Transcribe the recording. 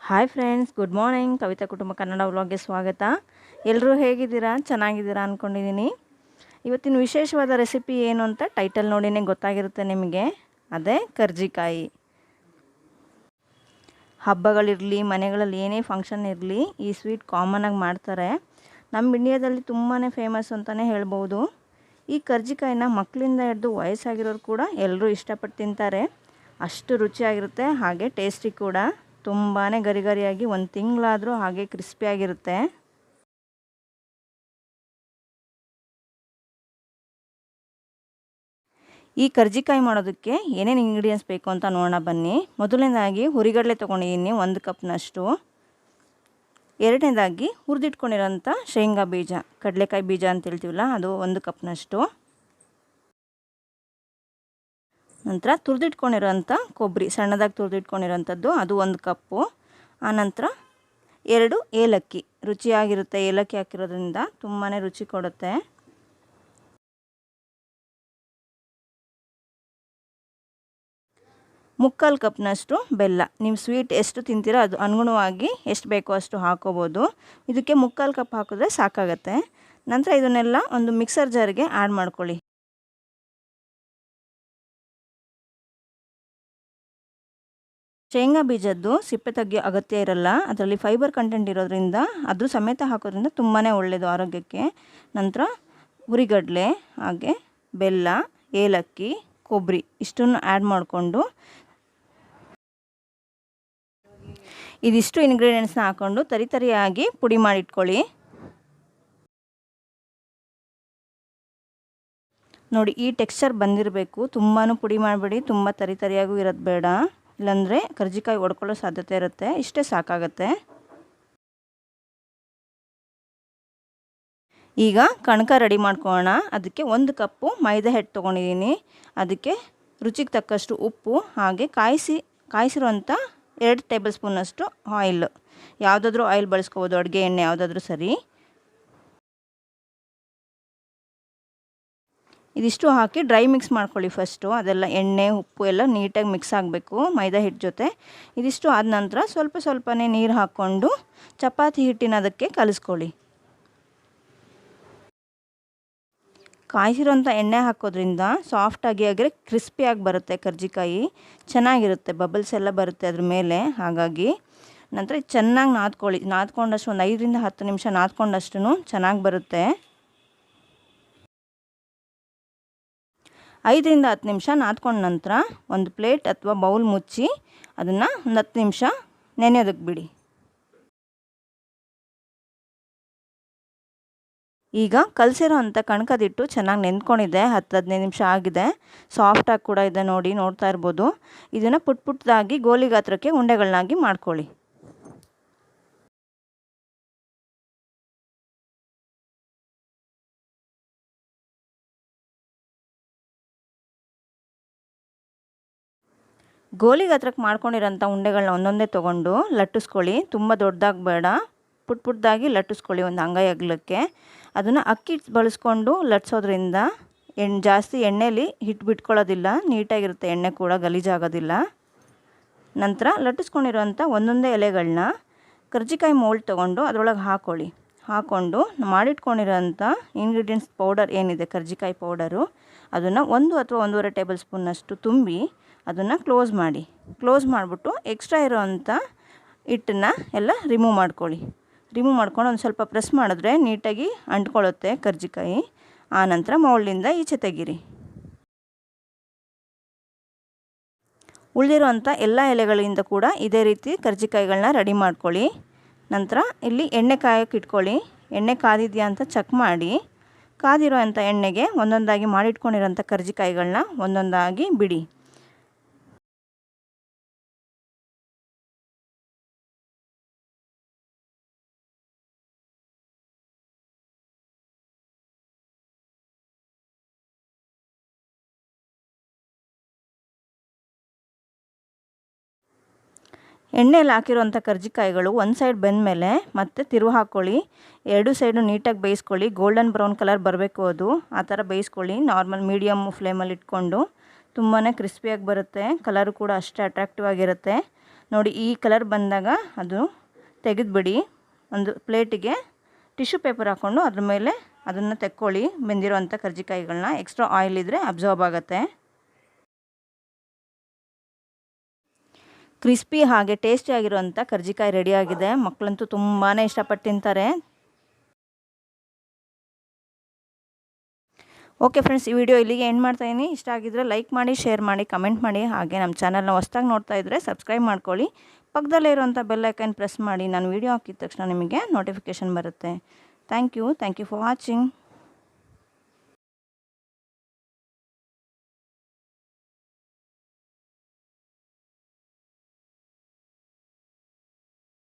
Hi friends, good morning. Kavitha ಕುಟುಂಬ ಕನ್ನಡ ವ್ಲಾಗ್ಗೆ ಸ್ವಾಗತ. ಎಲ್ಲರೂ ಹೇಗಿದ್ದೀರಾ? ಚೆನ್ನಾಗಿದ್ದೀರಾ ಅಂದ್ಕೊಂಡಿದ್ದೀನಿ. ಇವತ್ತಿನ ವಿಶೇಷವಾದ ರೆಸಿಪಿ ಏನು ಅಂತ ಟೈಟಲ್ ನೋಡಿನೇ ಗೊತ್ತಾಗಿರುತ್ತೆ ನಿಮಗೆ. ಅದೇ ಕರ್ಜಿಕಾಯಿ. ಹಬ್ಬಗಳಿರಲಿ, ಮನೆಗಳಲ್ಲಿ ಏನೇ ಫಂಕ್ಷನ್ ಇರಲಿ, ಈ ಸ್ವೀಟ್ ಕಾಮನಾಗಿ ಮಾಡ್ತಾರೆ. ನಮ್ಮ ಇಂಡಿಯಾದಲ್ಲಿ ತುಂಬಾ ಫೇಮಸ್ ಅಂತಲೇ ಹೇಳ್ಬೋದು. ಈ ಕರ್ಜಿಕಾಯಿನ ಮಕ್ಕಳಿಂದ ಹಿಡಿದು ವಯಸ್ಸಾಗಿರೋರು ಕೂಡ ಎಲ್ಲರೂ ಇಷ್ಟಪಟ್ಟು ತಿಂತಾರೆ. ಅಷ್ಟು ರುಚಿಯಾಗಿರುತ್ತೆ, ಹಾಗೆ ಟೇಸ್ಟಿ ಕೂಡ. ತುಂಬಾ ಗರಿ ಗರಿಯಾಗಿ 1 ತಿಂಗಳಾದರೂ ಹಾಗೆ ಕ್ರಿಸ್ಪಿಯಾಗಿರುತ್ತೆ. ಈ ಕರ್ಜಿಕಾಯಿ ಮಾಡೋದಕ್ಕೆ ಏನೇನು ಇಂಗ್ರೀಡಿಯೆಂಟ್ಸ್ ಬೇಕು ಅಂತ ನೋಡೋಣ ಬನ್ನಿ. ಮೊದಲನೇದಾಗಿ ಹುರಿಗಡಲೆ ತೊಗೊಂಡಿದ್ದೀನಿ 1 ಕಪ್ನಷ್ಟು. ಎರಡನೇದಾಗಿ ಹುರಿದಿಟ್ಕೊಂಡಿರೋಂಥ ಶೇಂಗಾ ಬೀಜ, ಕಡಲೆಕಾಯಿ ಬೀಜ ಅಂತ ಹೇಳ್ತೀವಲ್ಲ, ಅದು 1 ಕಪ್ನಷ್ಟು. ನಂತರ ತುರಿದಿಟ್ಕೊಂಡಿರೋಂಥ ಕೊಬ್ಬರಿ, ಸಣ್ಣದಾಗಿ ತುರಿದಿಟ್ಕೊಂಡಿರೋಂಥದ್ದು, ಅದು 1 ಕಪ್ಪು. ಆನಂತರ 2 ಏಲಕ್ಕಿ, ರುಚಿಯಾಗಿರುತ್ತೆ. ಏಲಕ್ಕಿ ಹಾಕಿರೋದ್ರಿಂದ ತುಂಬಾ ರುಚಿ ಕೊಡುತ್ತೆ. ಮುಕ್ಕಾಲು ಕಪ್ನಷ್ಟು ಬೆಲ್ಲ. ನೀವು ಸ್ವೀಟ್ ಎಷ್ಟು ತಿಂತೀರೋ ಅದು ಅನುಗುಣವಾಗಿ ಎಷ್ಟು ಬೇಕೋ ಅಷ್ಟು ಹಾಕೋಬೋದು. ಇದಕ್ಕೆ ಮುಕ್ಕಾಲು ಕಪ್ ಹಾಕಿದ್ರೆ ಸಾಕಾಗತ್ತೆ. ನಂತರ ಇದನ್ನೆಲ್ಲ ಒಂದು ಮಿಕ್ಸರ್ ಜಾರಿಗೆ ಆ್ಯಡ್ ಮಾಡ್ಕೊಳ್ಳಿ. ಶೇಂಗಾ ಬೀಜದ್ದು ಸಿಪ್ಪೆ ತೆಗಿಯೋ ಅಗತ್ಯ ಇರಲ್ಲ. ಅದರಲ್ಲಿ ಫೈಬರ್ ಕಂಟೆಂಟ್ ಇರೋದ್ರಿಂದ ಅದ್ರ ಸಮೇತ ಹಾಕೋದ್ರಿಂದ ತುಂಬಾ ಒಳ್ಳೆಯದು ಆರೋಗ್ಯಕ್ಕೆ. ನಂತರ ಹುರಿಗಡಲೆ, ಹಾಗೆ ಬೆಲ್ಲ, ಏಲಕ್ಕಿ, ಕೊಬ್ಬರಿ ಇಷ್ಟನ್ನು ಆ್ಯಡ್ ಮಾಡಿಕೊಂಡು ಇದಿಷ್ಟು ಇಂಗ್ರೀಡಿಯೆಂಟ್ಸ್ನ ಹಾಕ್ಕೊಂಡು ತರಿಯಾಗಿ ಪುಡಿ ಮಾಡಿಟ್ಕೊಳ್ಳಿ. ನೋಡಿ, ಈ ಟೆಕ್ಸ್ಚರ್ ಬಂದಿರಬೇಕು. ತುಂಬಾ ಪುಡಿ ಮಾಡಬೇಡಿ, ತುಂಬ ತರಿಯಾಗೂ ಇರೋದು ಬೇಡ, ಇಲ್ಲಾಂದರೆ ಕರ್ಜಿಕಾಯಿ ಒಡ್ಕೊಳ್ಳೋ ಸಾಧ್ಯತೆ ಇರುತ್ತೆ. ಇಷ್ಟೇ ಸಾಕಾಗತ್ತೆ. ಈಗ ಕಣಕ ರೆಡಿ ಮಾಡ್ಕೊಳ್ಳೋಣ. ಅದಕ್ಕೆ 1 ಕಪ್ಪು ಮೈದಾ ಹಿಟ್ಟು ತೊಗೊಂಡಿದ್ದೀನಿ. ಅದಕ್ಕೆ ರುಚಿಗೆ ತಕ್ಕಷ್ಟು ಉಪ್ಪು, ಹಾಗೆ ಕಾಯಿಸಿರುವಂಥ 2 ಟೇಬಲ್ ಸ್ಪೂನಷ್ಟು ಆಯಿಲ್. ಯಾವುದಾದ್ರೂ ಆಯಿಲ್ ಬಳಸ್ಕೋಬೋದು, ಅಡುಗೆ ಎಣ್ಣೆ ಯಾವುದಾದ್ರೂ ಸರಿ. ಇದಿಷ್ಟು ಹಾಕಿ ಡ್ರೈ ಮಿಕ್ಸ್ ಮಾಡ್ಕೊಳ್ಳಿ ಫಸ್ಟು. ಅದೆಲ್ಲ ಎಣ್ಣೆ, ಉಪ್ಪು ಎಲ್ಲ ನೀಟಾಗಿ ಮಿಕ್ಸ್ ಆಗಬೇಕು ಮೈದಾ ಹಿಟ್ಟು ಜೊತೆ. ಇದಿಷ್ಟು ಆದ ನಂತರ ಸ್ವಲ್ಪನೇ ನೀರು ಹಾಕ್ಕೊಂಡು ಚಪಾತಿ ಹಿಟ್ಟಿನ ಅದಕ್ಕೆ ಕಲಿಸ್ಕೊಳ್ಳಿ. ಕಾಯಿಸಿರೋಂಥ ಎಣ್ಣೆ ಹಾಕೋದ್ರಿಂದ ಸಾಫ್ಟಾಗಿ ಹಾಗೆ ಕ್ರಿಸ್ಪಿಯಾಗಿ ಬರುತ್ತೆ ಕರ್ಜಿಕಾಯಿ. ಚೆನ್ನಾಗಿರುತ್ತೆ, ಬಬಲ್ಸ್ ಎಲ್ಲ ಬರುತ್ತೆ ಅದ್ರ ಮೇಲೆ. ಹಾಗಾಗಿ ನಂತರ ಚೆನ್ನಾಗಿ ನಾದ್ಕೊಳ್ಳಿ. ನಾದ್ಕೊಂಡಷ್ಟು ಒಂದು 5 ರಿಂದ 10 ನಿಮಿಷ ನಾದ್ಕೊಂಡಷ್ಟು ಚೆನ್ನಾಗಿ ಬರುತ್ತೆ. 5 ರಿಂದ 10 ನಿಮಿಷ ನಾದ್ಕೊಂಡ ನಂತರ ಒಂದು ಪ್ಲೇಟ್ ಅಥವಾ ಬೌಲ್ ಮುಚ್ಚಿ ಅದನ್ನು ಒಂದು 10 ನಿಮಿಷ ನೆನೆಯೋದಕ್ಕೆ ಬಿಡಿ. ಈಗ ಕಲಸಿರೋ ಅಂಥ ಕಣಕದಿಟ್ಟು ಚೆನ್ನಾಗಿ ನೆಂದ್ಕೊಂಡಿದೆ. 10-15 ನಿಮಿಷ ಆಗಿದೆ. ಸಾಫ್ಟಾಗಿ ಕೂಡ ಇದೆ, ನೋಡ್ತಾ ಇರ್ಬೋದು. ಇದನ್ನು ಪುಟ್ಟದಾಗಿ ಗೋಲಿ ಗಾತ್ರಕ್ಕೆ ಉಂಡೆಗಳನ್ನಾಗಿ ಮಾಡ್ಕೊಳ್ಳಿ. ಗೋಲಿ ಗಾತ್ರಕ್ಕೆ ಮಾಡ್ಕೊಂಡಿರೋಂಥ ಉಂಡೆಗಳನ್ನ ಒಂದೊಂದೇ ತೊಗೊಂಡು ಲಟ್ಟಿಸ್ಕೊಳ್ಳಿ. ತುಂಬ ದೊಡ್ಡದಾಗಿ ಬೇಡ, ಪುಟ್ಟದಾಗಿ ಲಟ್ಟಿಸ್ಕೊಳ್ಳಿ ಒಂದು ಅಂಗೈ ಅಗಲಕ್ಕೆ. ಅದನ್ನು ಅಕ್ಕಿ ಬಳಸ್ಕೊಂಡು ಲಟ್ಸೋದ್ರಿಂದ ಜಾಸ್ತಿ ಎಣ್ಣೆಲಿ ಹಿಟ್ಟು ಬಿಟ್ಕೊಳ್ಳೋದಿಲ್ಲ, ನೀಟಾಗಿರುತ್ತೆ. ಎಣ್ಣೆ ಕೂಡ ಗಲೀಜಾಗೋದಿಲ್ಲ. ನಂತರ ಲಟ್ಟಿಸ್ಕೊಂಡಿರೋಂಥ ಒಂದೊಂದೇ ಎಲೆಗಳನ್ನ ಕರ್ಜಿಕಾಯಿ ಮೋಲ್ಡ್ ತೊಗೊಂಡು ಅದರೊಳಗೆ ಹಾಕ್ಕೊಂಡು ಮಾಡಿಟ್ಕೊಂಡಿರೋಂಥ ಇಂಗ್ರೀಡಿಯೆಂಟ್ಸ್ ಪೌಡರ್ ಏನಿದೆ, ಕರ್ಜಿಕಾಯಿ ಪೌಡರು, ಅದನ್ನು 1 ಅಥವಾ 1.5 ಟೇಬಲ್ ಸ್ಪೂನಷ್ಟು ತುಂಬಿ ಅದನ್ನು ಕ್ಲೋಸ್ ಮಾಡಿಬಿಟ್ಟು ಎಕ್ಸ್ಟ್ರಾ ಇರೋವಂಥ ಹಿಟ್ಟನ್ನು ಎಲ್ಲ ರಿಮೂವ್ ಮಾಡ್ಕೊಂಡು ಒಂದು ಸ್ವಲ್ಪ ಪ್ರೆಸ್ ಮಾಡಿದ್ರೆ ನೀಟಾಗಿ ಅಂಟ್ಕೊಳ್ಳುತ್ತೆ ಕರ್ಜಿಕಾಯಿ. ಆನಂತರ ಮೌಲ್ಡಿಂದ ಈಚೆ ತೆಗೀರಿ. ಉಳಿದಿರೋಂಥ ಎಲ್ಲ ಎಲೆಗಳಿಂದ ಕೂಡ ಇದೇ ರೀತಿ ಕರ್ಜಿಕಾಯಿಗಳನ್ನ ರೆಡಿ ಮಾಡ್ಕೊಳ್ಳಿ. ನಂತರ ಇಲ್ಲಿ ಎಣ್ಣೆ ಕಾಯೋಕ್ಕೆ ಇಟ್ಕೊಳ್ಳಿ. ಎಣ್ಣೆ ಕಾದಿದೆಯಾ ಅಂತ ಚೆಕ್ ಮಾಡಿ, ಕಾದಿರೋ ಅಂಥ ಎಣ್ಣೆಗೆ ಒಂದೊಂದಾಗಿ ಮಾಡಿಟ್ಕೊಂಡಿರೋಂಥ ಕರ್ಜಿಕಾಯಿಗಳನ್ನ ಒಂದೊಂದಾಗಿ ಬಿಡಿ. ಎಣ್ಣೆಯಲ್ಲಿ ಹಾಕಿರೋಂಥ ಕರ್ಜಿಕಾಯಿಗಳು ಒಂದು ಸೈಡ್ ಬೆಂದಮೇಲೆ ಮತ್ತೆ ತಿರುವು ಹಾಕ್ಕೊಳ್ಳಿ. 2 ಸೈಡು ನೀಟಾಗಿ ಬೇಯಿಸ್ಕೊಳ್ಳಿ. ಗೋಲ್ಡನ್ ಬ್ರೌನ್ ಕಲರ್ ಬರಬೇಕು, ಅದು ಆ ಥರ ಬೇಯಿಸ್ಕೊಳ್ಳಿ. ನಾರ್ಮಲ್ ಮೀಡಿಯಮ್ ಫ್ಲೇಮಲ್ಲಿ ಇಟ್ಕೊಂಡು ತುಂಬಾ ಕ್ರಿಸ್ಪಿಯಾಗಿ ಬರುತ್ತೆ. ಕಲರು ಕೂಡ ಅಷ್ಟೇ ಅಟ್ರಾಕ್ಟಿವ್ ಆಗಿರುತ್ತೆ. ನೋಡಿ ಈ ಕಲರ್ ಬಂದಾಗ ಅದು ತೆಗೆದುಬಿಡಿ. ಒಂದು ಪ್ಲೇಟಿಗೆ ಟಿಶ್ಯೂ ಪೇಪರ್ ಹಾಕ್ಕೊಂಡು ಅದ್ರ ಮೇಲೆ ಅದನ್ನು ತೆಕ್ಕೊಳ್ಳಿ. ಬೆಂದಿರೋವಂಥ ಕರ್ಜಿಕಾಯಿಗಳನ್ನ ಎಕ್ಸ್ಟ್ರಾ ಆಯಿಲ್ ಇದ್ದರೆ ಅಬ್ಸಾರ್ಬ್ ಆಗುತ್ತೆ. ಕ್ರಿಸ್ಪಿ ಹಾಗೆ ಟೇಸ್ಟಿ ಆಗಿರುವಂಥ ಕರ್ಜಿಕಾಯಿ ರೆಡಿಯಾಗಿದೆ. ಮಕ್ಕಳಂತೂ ತುಂಬಾ ಇಷ್ಟಪಟ್ಟು ತಿಂತಾರೆ. ಓಕೆ ಫ್ರೆಂಡ್ಸ್, ಈ ವಿಡಿಯೋ ಇಲ್ಲಿಗೆ ಎಂಡ್ ಮಾಡ್ತಾಯಿದ್ದೀನಿ. ಇಷ್ಟ ಆಗಿದ್ದರೆ ಲೈಕ್ ಮಾಡಿ, ಶೇರ್ ಮಾಡಿ, ಕಮೆಂಟ್ ಮಾಡಿ. ಹಾಗೆ ನಮ್ಮ ಚಾನಲ್ನ ಹೊಸ್ದಾಗಿ ನೋಡ್ತಾ ಇದ್ದರೆ ಸಬ್ಸ್ಕ್ರೈಬ್ ಮಾಡ್ಕೊಳ್ಳಿ. ಪಕ್ಕದಲ್ಲೇ ಇರುವಂಥ ಬೆಲ್ ಐಕನ್ ಪ್ರೆಸ್ ಮಾಡಿ. ನಾನು ವಿಡಿಯೋ ಹಾಕಿದ ತಕ್ಷಣ ನಿಮಗೆ ನೋಟಿಫಿಕೇಷನ್ ಬರುತ್ತೆ. Thank you for watching.